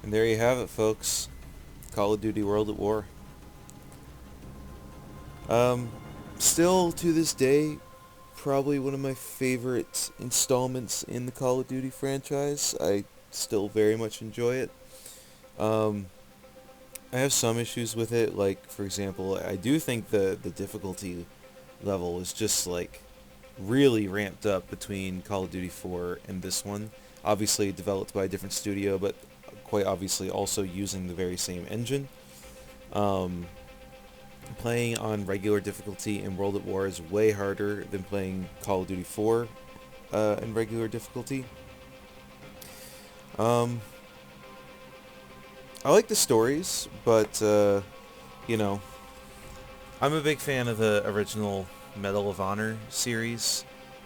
And there you have it, folks. Call of Duty World at War. Um, Still to this day, probably one of my favorite installments in the Call of Duty franchise. I still very much enjoy it. Um, I have some issues with it, like for example, I do think the difficulty level is just like really ramped up between Call of Duty 4 and this one. Obviously developed by a different studio, but quite obviously also using the very same engine. Um, Playing on regular difficulty in World at War is way harder than playing Call of Duty 4 in regular difficulty. Um, I like the stories, but you know, I'm a big fan of the original Medal of Honor series,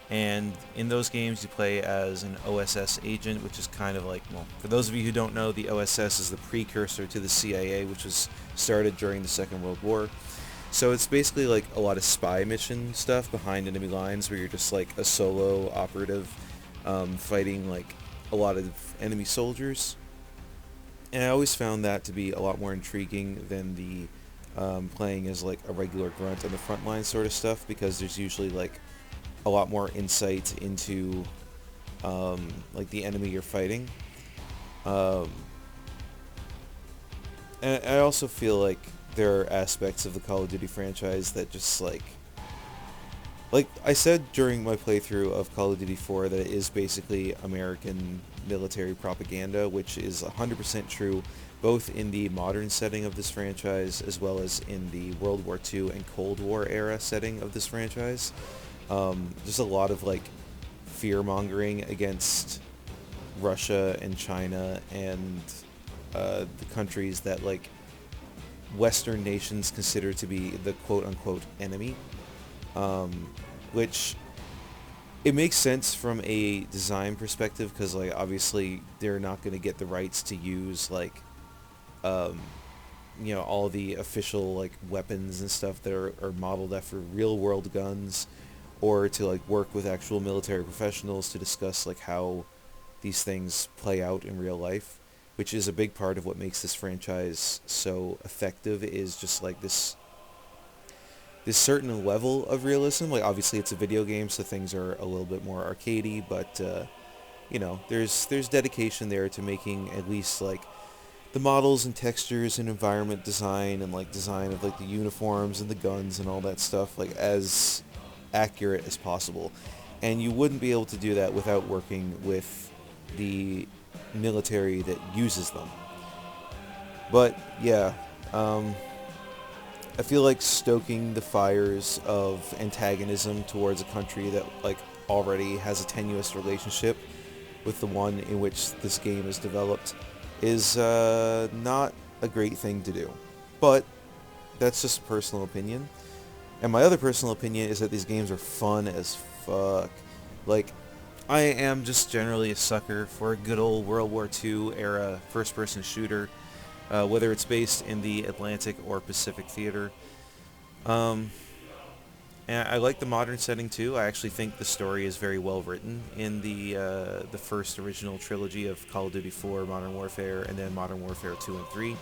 and in those games you play as an OSS agent, which is kind of like, well, for those of you who don't know, the OSS is the precursor to the CIA, which was started during the Second World War. So it's basically like a lot of spy mission stuff behind enemy lines where you're just like a solo operative fighting like a lot of enemy soldiers. And I always found that to be a lot more intriguing than the playing as like a regular grunt on the front line sort of stuff, because there's usually like a lot more insight into like the enemy you're fighting. Um, and I also feel like there are aspects of the Call of Duty franchise that just like I said during my playthrough of Call of Duty 4 that it is basically American military propaganda, which is 100% true both in the modern setting of this franchise as well as in the World War II and Cold War era setting of this franchise. There's a lot of like fear mongering against Russia and China and the countries that like Western nations consider to be the quote unquote enemy, um, which it makes sense from a design perspective because like obviously they're not going to get the rights to use like um, all the official like weapons and stuff that are modeled after real world guns, or to like work with actual military professionals to discuss like how these things play out in real life, which is a big part of what makes this franchise so effective, is just like this certain level of realism. Like obviously it's a video game, so things are a little bit more arcadey, but there's dedication there to making at least like the models and textures and environment design and like design of like the uniforms and the guns and all that stuff like as accurate as possible. And you wouldn't be able to do that without working with the military that uses them. But yeah, um, I feel like stoking the fires of antagonism towards a country that like already has a tenuous relationship with the one in which this game is developed is not a great thing to do. But that's just a personal opinion. And my other personal opinion is that these games are fun as fuck. Like, I am just generally a sucker for a good old World War II era first-person shooter, whether it's based in the Atlantic or Pacific theater. Um, and I like the modern setting too. I actually think the story is very well written in the first original trilogy of Call of Duty 4, Modern Warfare, and then Modern Warfare 2 and 3.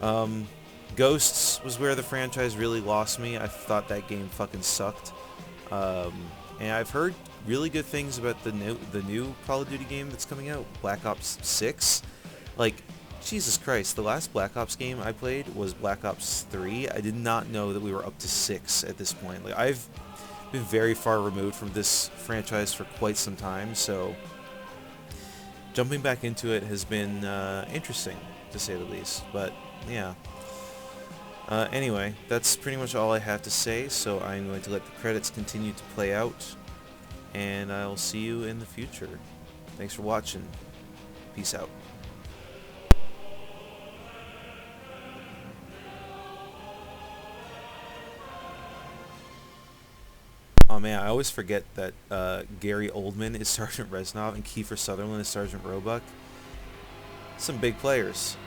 Um, Ghosts was where the franchise really lost me. I thought that game fucking sucked. Um, and I've heard really good things about the new Call of Duty game that's coming out, Black Ops 6. Like, Jesus Christ, the last Black Ops game I played was Black Ops 3. I did not know that we were up to 6 at this point. Like, I've been very far removed from this franchise for quite some time, so jumping back into it has been interesting, to say the least. But, yeah. Anyway, that's pretty much all I have to say, so I'm going to let the credits continue to play out, and I'll see you in the future. Thanks for watching. Peace out. Oh man, I always forget that Gary Oldman is Sergeant Reznov and Kiefer Sutherland is Sergeant Roebuck. Some big players.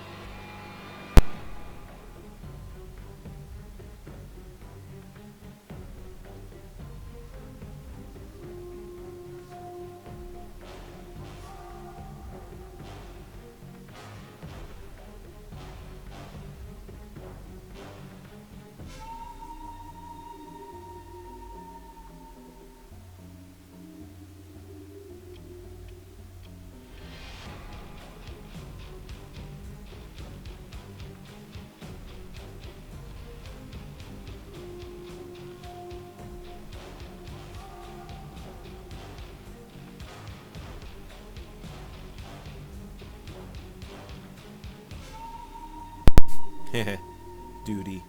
Duty.